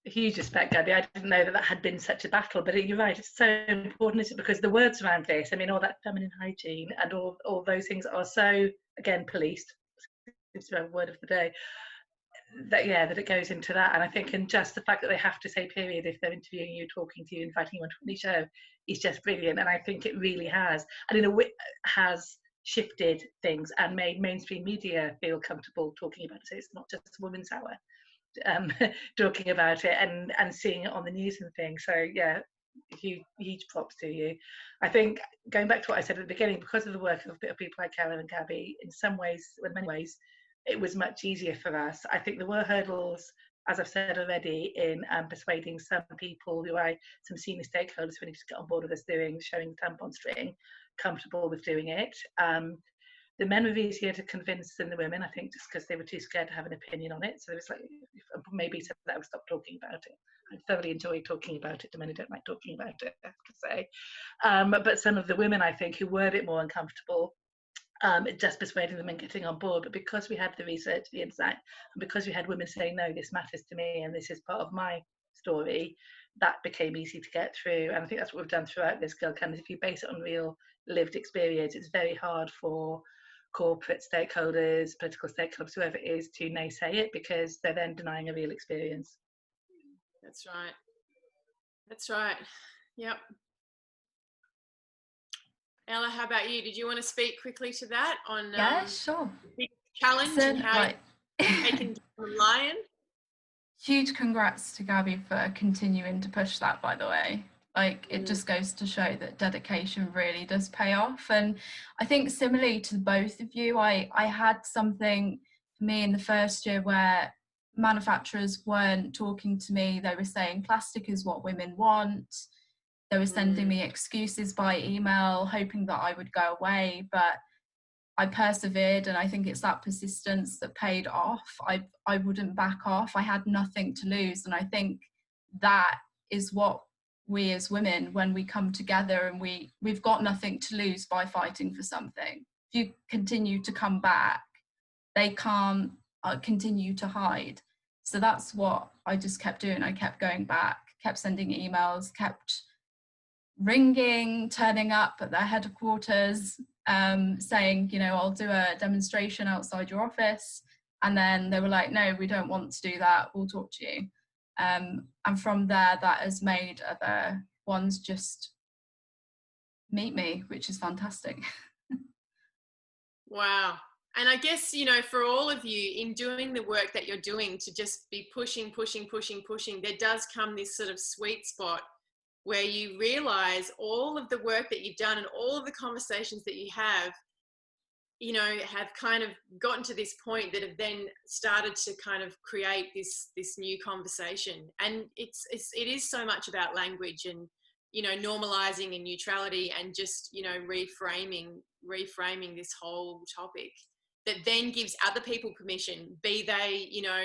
Huge respect, Gabby. I didn't know that had been such a battle, but you're right, it's so important, isn't it? Because the words around this, I mean, all that feminine hygiene and all those things are so, again, policed. It's a word of the day. That it goes into that. And I think, and just the fact that they have to say period if they're interviewing you, talking to you, inviting you onto any show is just brilliant. And I think it really has, and in a way has shifted things and made mainstream media feel comfortable talking about it. So it's not just a women's hour talking about it and seeing it on the news and things. So yeah, huge props to you. I think, going back to what I said at the beginning, because of the work of people like Karen and Gabby, in many ways it was much easier for us. I think there were hurdles, as I've said already, in persuading some people some senior stakeholders who needed to get on board with us showing the tampon string, comfortable with doing it. The men were easier to convince than the women, I think, just because they were too scared to have an opinion on it. So it was like, maybe so that I would stop talking about it. I thoroughly enjoy talking about it. The men who don't like talking about it, I have to say. But some of the women, I think, who were a bit more uncomfortable, just persuading them and getting on board. But because we had the research, the insight, and because we had women saying, no, this matters to me and this is part of my story, that became easy to get through. And I think that's what we've done throughout this Girl Can. If you base it on real lived experience, it's very hard for corporate stakeholders, political stakeholders, whoever it is, to naysay it, because they're then denying a real experience. That's right. Yep. Ella, how about you? Did you want to speak quickly to that on sure. big challenge and how you can lion? Huge congrats to Gabby for continuing to push that, by the way. Like, it just goes to show that dedication really does pay off. And I think similarly to both of you, I had something for me in the first year where manufacturers weren't talking to me. They were saying plastic is what women want. They were sending me excuses by email, hoping that I would go away, but I persevered, and I think it's that persistence that paid off. I wouldn't back off. I had nothing to lose, and I think that is what we as women, when we come together and we've got nothing to lose by fighting for something. If you continue to come back, they can't continue to hide. So that's what I just kept doing. I kept going back, kept sending emails, kept ringing, turning up at their headquarters, saying, you know, I'll do a demonstration outside your office. And then they were like, no, we don't want to do that, we'll talk to you. And from there, that has made other ones just meet me, which is fantastic. Wow. And I guess, you know, for all of you, in doing the work that you're doing, to just be pushing, there does come this sort of sweet spot where you realize all of the work that you've done and all of the conversations that you have, you know, have kind of gotten to this point that have then started to kind of create this new conversation. And it is so much about language and, you know, normalizing and neutrality and just, you know, reframing this whole topic that then gives other people permission, be they, you know,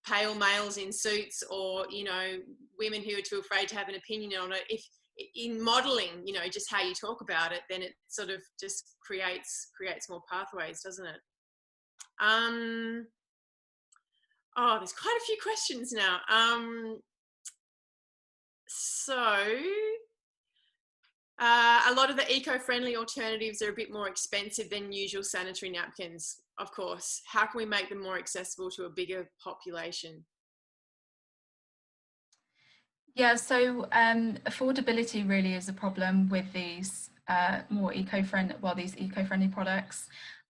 pale males in suits or, you know, women who are too afraid to have an opinion on it. If in modeling, you know, just how you talk about it, then it sort of just creates more pathways, doesn't it? Oh, there's quite a few questions now. A lot of the eco-friendly alternatives are a bit more expensive than usual sanitary napkins, of course. How can we make them more accessible to a bigger population? Yeah, so affordability really is a problem with these more eco-friendly, well, these eco-friendly products.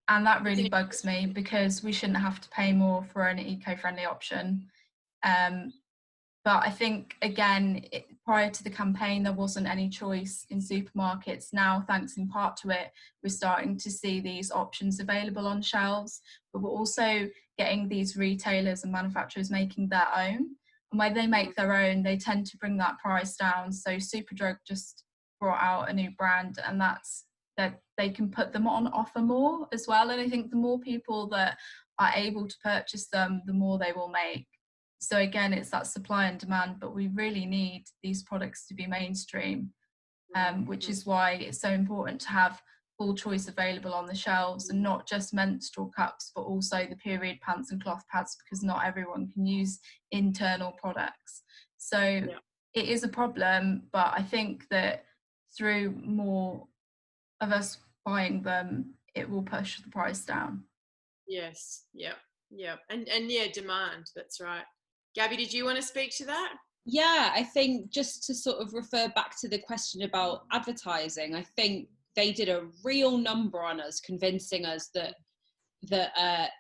And that really bugs me, because we shouldn't have to pay more for an eco-friendly option. But I think, again, prior to the campaign, there wasn't any choice in supermarkets. Now, thanks in part to it, we're starting to see these options available on shelves, but we're also getting these retailers and manufacturers making their own. And when they make their own, they tend to bring that price down. So Superdrug just brought out a new brand, and that's that they can put them on offer more as well. And I think the more people that are able to purchase them, the more they will make. So again, it's that supply and demand, but we really need these products to be mainstream, which is why it's so important to have full choice available on the shelves, and not just menstrual cups, but also the period pants and cloth pads, because not everyone can use internal products. So it is a problem, but I think that through more of us buying them, it will push the price down. Yes, and yeah, demand, that's right. Gabby, did you want to speak to that? Yeah, I think just to sort of refer back to the question about advertising, I think they did a real number on us, convincing us that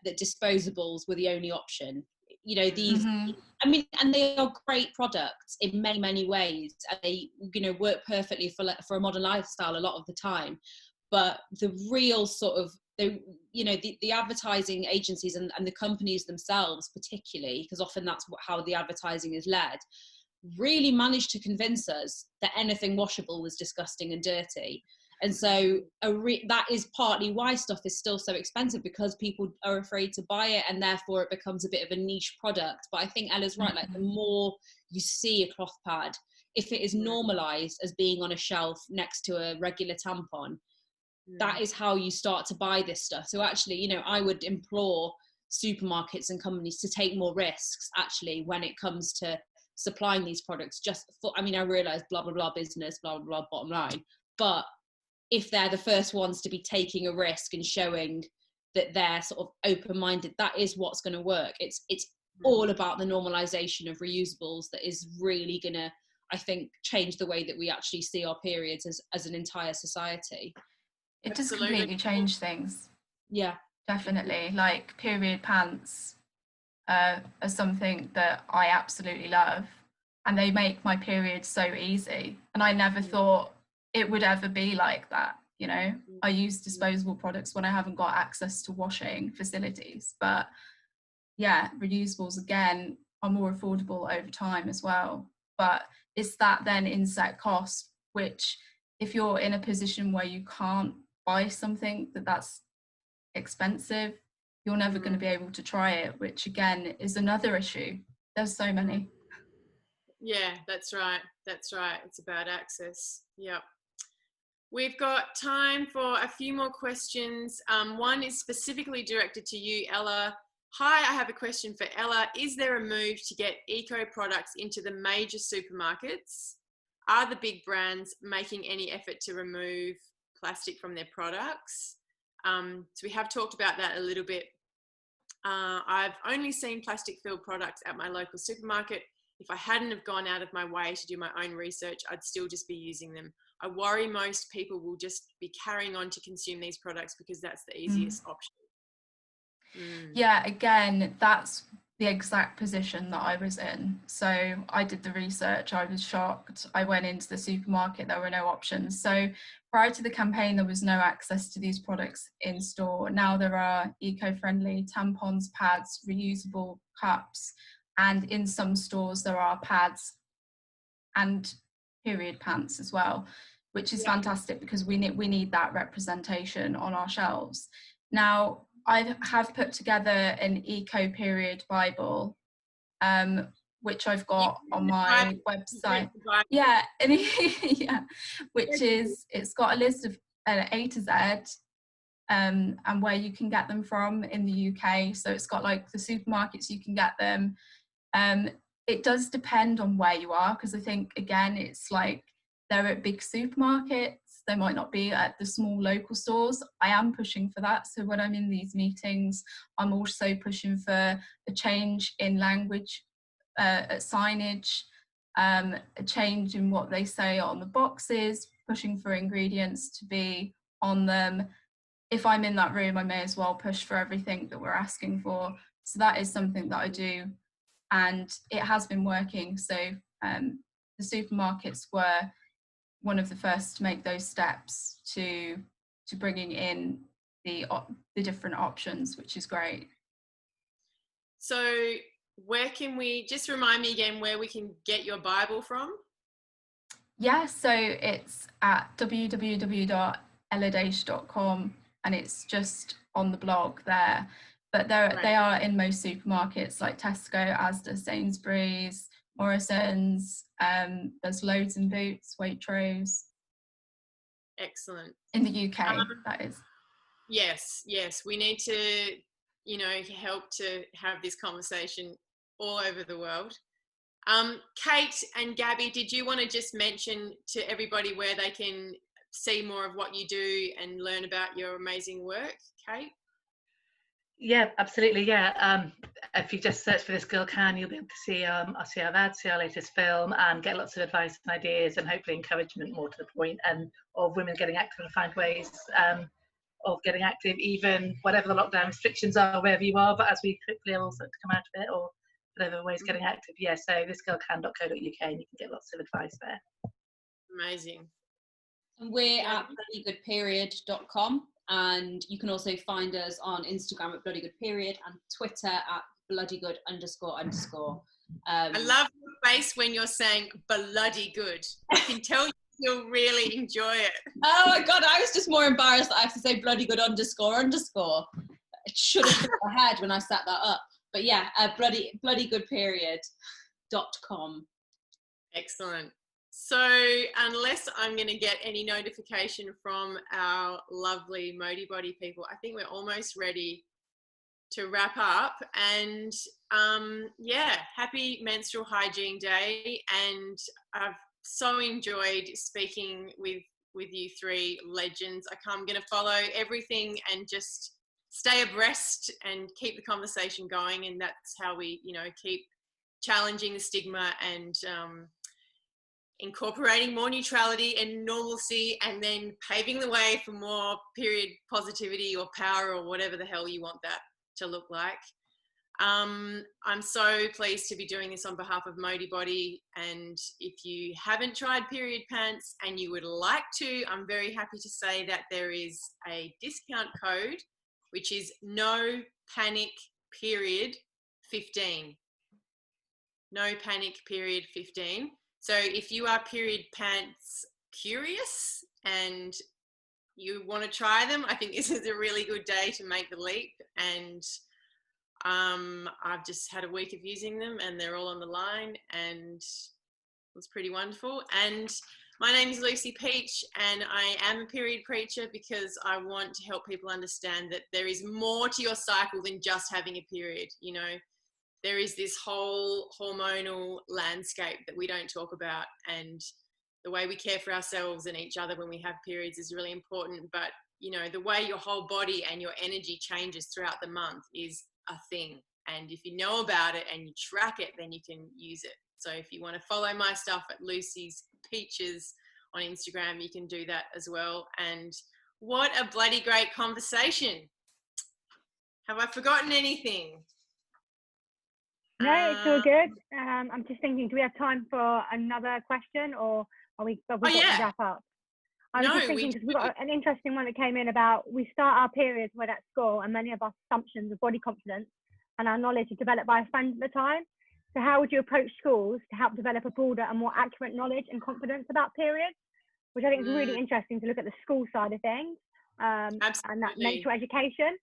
disposables were the only option. You know, these, I mean, and they are great products in many, many ways. And they, you know, work perfectly for a modern lifestyle a lot of the time. But the real sort of, the advertising agencies and the companies themselves, particularly, because often that's how the advertising is led, really managed to convince us that anything washable was disgusting and dirty. And so that is partly why stuff is still so expensive, because people are afraid to buy it, and therefore it becomes a bit of a niche product. But I think Ella's right, like the more you see a cloth pad, if it is normalized as being on a shelf next to a regular tampon, that is how you start to buy this stuff. So actually, you know, I would implore supermarkets and companies to take more risks, actually, when it comes to supplying these products. Just for, I mean, I realize blah, blah, blah business, blah, blah, blah, bottom line. But if they're the first ones to be taking a risk and showing that they're sort of open-minded, that is what's going to work. It's all about the normalization of reusables that is really going to, I think, change the way that we actually see our periods as an entire society. It does completely change things. Yeah, definitely. Like period pants are something that I absolutely love, and they make my period so easy. And I never thought it would ever be like that. You know, I use disposable products when I haven't got access to washing facilities, but yeah, reusables again are more affordable over time as well. But it's that then inset cost, which if you're in a position where you can't buy something that's expensive, you're never going to be able to try it, which again is another issue. There's so many. Yeah, that's right. It's about access. Yeah. We've got time for a few more questions. One is specifically directed to you, Ella. Hi, I have a question for Ella. Is there a move to get eco products into the major supermarkets? Are the big brands making any effort to remove plastic from their products? So we have talked about that a little bit. I've only seen plastic filled products at my local supermarket. If I hadn't have gone out of my way to do my own research, I'd still just be using them. I worry most people will just be carrying on to consume these products because that's the easiest option. Yeah, again, that's the exact position that I was in. So I did the research, I was shocked. I went into the supermarket, there were no options. So prior to the campaign, there was no access to these products in store. Now there are eco-friendly tampons, pads, reusable cups, and in some stores there are pads and period pants as well, which is fantastic because we need that representation on our shelves. Now, I have put together an eco period Bible, which I've got on my website. Yeah, yeah, which is, it's got a list of A to Z and where you can get them from in the UK. So it's got like the supermarkets you can get them. It does depend on where you are, because I think, again, it's like they're at big supermarkets, they might not be at the small local stores. I am pushing for that. So when I'm in these meetings, I'm also pushing for a change in language, signage, a change in what they say on the boxes, pushing for ingredients to be on them. If I'm in that room, I may as well push for everything that we're asking for. So that is something that I do, and it has been working. So the supermarkets were one of the first to make those steps to bringing in the different options, which is great. So where can we, just remind me again where we can get your Bible from? Yeah, so it's at www.elladaish.com, and it's just on the blog there. But they are in most supermarkets like Tesco, Asda, Sainsbury's, Morrison's. There's loads in Boots, Waitrose. Excellent. In the UK, that is. Yes. We need to, help to have this conversation all over the world. Kate and Gabby, did you want to just mention to everybody where they can see more of what you do and learn about your amazing work, Kate? Yeah, absolutely. Yeah. If you just search for This Girl Can, you'll be able to see our ads, see our latest film, and get lots of advice and ideas, and hopefully encouragement, more to the point, and of women getting active and find ways of getting active, even whatever the lockdown restrictions are, wherever you are. But as we hopefully are all starting to come out of it, or whatever ways getting active. Yeah. So thisgirlcan.co.uk, and you can get lots of advice there. Amazing. And we're at bloodygoodperiod.com. And you can also find us on Instagram at bloodygoodperiod and Twitter at bloodygood__. I love your face when you're saying bloody good. I can tell you'll really enjoy it. Oh my God, I was just more embarrassed that I have to say bloodygood__. It should have been my head when I set that up. But yeah, bloodygoodperiod.com. Excellent. So unless I'm going to get any notification from our lovely Modibodi people, I think we're almost ready to wrap up. And happy Menstrual Hygiene Day. And I've so enjoyed speaking with you three legends. I'm going to follow everything and just stay abreast and keep the conversation going. And that's how we, keep challenging the stigma and incorporating more neutrality and normalcy, and then paving the way for more period positivity or power or whatever the hell you want that to look like. I'm so pleased to be doing this on behalf of Modibodi, and if you haven't tried period pants and you would like to, I'm very happy to say that there is a discount code which is no panic period 15. No panic period 15. So if you are period pants curious and you want to try them, I think this is a really good day to make the leap. And I've just had a week of using them and they're all on the line, and it was pretty wonderful. And my name is Lucy Peach, and I am a period preacher because I want to help people understand that there is more to your cycle than just having a period. There is this whole hormonal landscape that we don't talk about, and the way we care for ourselves and each other when we have periods is really important. But, the way your whole body and your energy changes throughout the month is a thing. And if you know about it and you track it, then you can use it. So if you want to follow my stuff at Lucy's Peaches on Instagram, you can do that as well. And what a bloody great conversation. Have I forgotten anything? No, it's all good. I'm just thinking, do we have time for another question, or have we got to wrap up? I was just thinking, because we've got an interesting one that came in about, we start our periods when at school, and many of our assumptions of body confidence and our knowledge are developed by a friend at the time. So how would you approach schools to help develop a broader and more accurate knowledge and confidence about periods? Which I think is really interesting to look at the school side of things, and that menstrual education.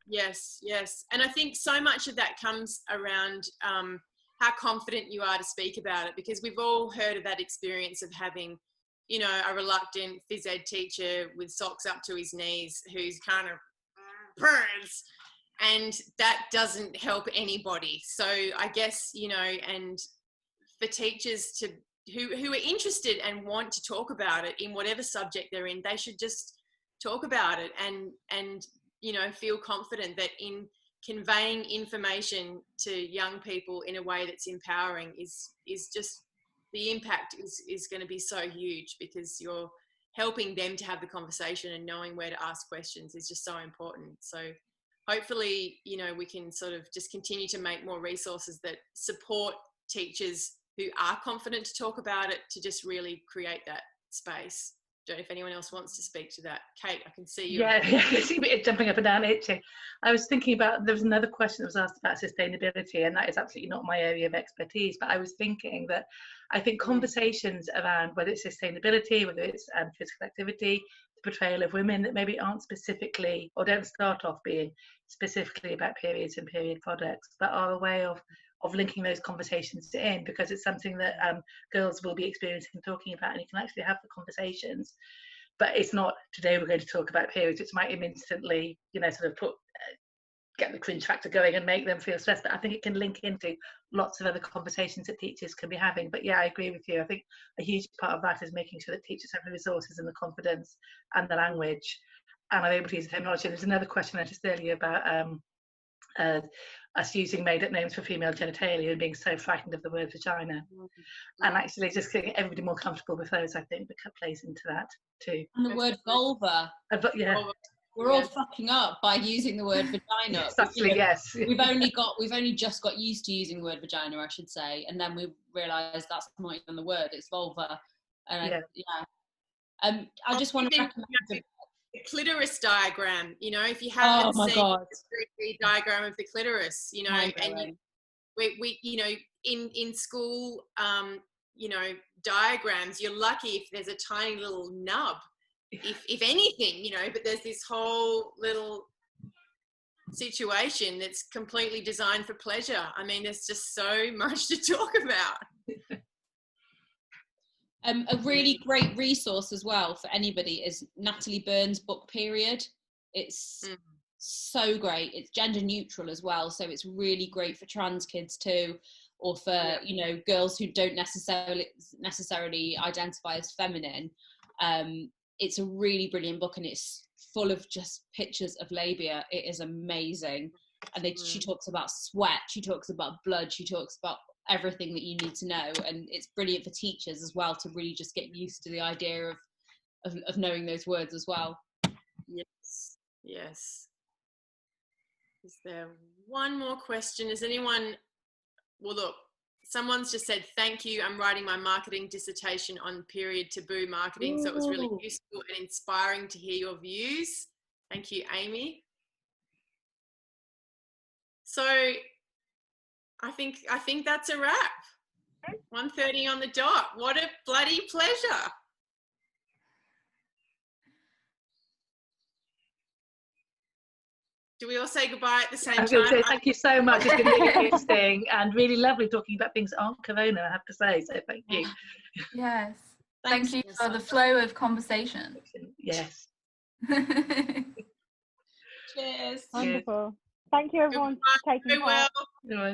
Yes. And I think so much of that comes around how confident you are to speak about it, because we've all heard of that experience of having, a reluctant phys ed teacher with socks up to his knees who's kind of purrs, and that doesn't help anybody. So I guess, and for teachers who are interested and want to talk about it in whatever subject they're in, they should just talk about it and feel confident that in conveying information to young people in a way that's empowering is just, the impact is going to be so huge, because you're helping them to have the conversation and knowing where to ask questions is just so important. So hopefully, you know, we can sort of just continue to make more resources that support teachers who are confident to talk about it, to just really create that space. Don't know if anyone else wants to speak to that. Kate, I can see you. Yeah, I can see it jumping up and down, itching. I was thinking about, there was another question that was asked about sustainability, and that is absolutely not my area of expertise, but I was thinking that I think conversations around whether it's sustainability, whether it's physical activity, the portrayal of women that maybe aren't specifically, or don't start off being specifically about periods and period products, but are a way of linking those conversations in, because it's something that girls will be experiencing and talking about, and you can actually have the conversations. But it's not, today we're going to talk about periods, which might instantly, you know, sort of get the cringe factor going and make them feel stressed. But I think it can link into lots of other conversations that teachers can be having. But yeah, I agree with you. I think a huge part of that is making sure that teachers have the resources and the confidence and the language and are able to use the technology. There's another question I just earlier about us using made-up names for female genitalia and being so frightened of the word vagina, and actually just getting everybody more comfortable with those, I think, that plays into that too. And the word vulva. But yeah, we're all fucking up by using the word vagina. Exactly. Yes. We've only just got used to using the word vagina, I should say, and then we realised that's not even the word; it's vulva. And I just want to recommend the clitoris diagram. You know, if you haven't seen the 3D diagram of the clitoris, you know, and we you know, in school, you know, diagrams, you're lucky if there's a tiny little nub, if anything, you know, but there's this whole little situation that's completely designed for pleasure. I mean, there's just so much to talk about. A really great resource as well for anybody is Natalie Burns' book Period. It's so great. It's gender neutral as well, so it's really great for trans kids too, or for you know, girls who don't necessarily identify as feminine. It's a really brilliant book, and it's full of just pictures of labia. It is amazing, and she talks about sweat, she talks about blood, she talks about everything that you need to know, and it's brilliant for teachers as well to really just get used to the idea of knowing those words as well. Yes. Is there one more question? Is anyone, well, look, someone's just said, thank you, I'm writing my marketing dissertation on period taboo marketing. So it was really useful and inspiring to hear your views. Thank you, Amy. So I think that's a wrap. 1:30 on the dot. What a bloody pleasure. Do we all say goodbye at the same time? I was going to say thank you so much. It's been really interesting and really lovely talking about things that aren't corona, I have to say. So thank you. Yes. Thank you for the flow of conversation. Yes. Cheers. Wonderful. Thank you, everyone, for taking part. No,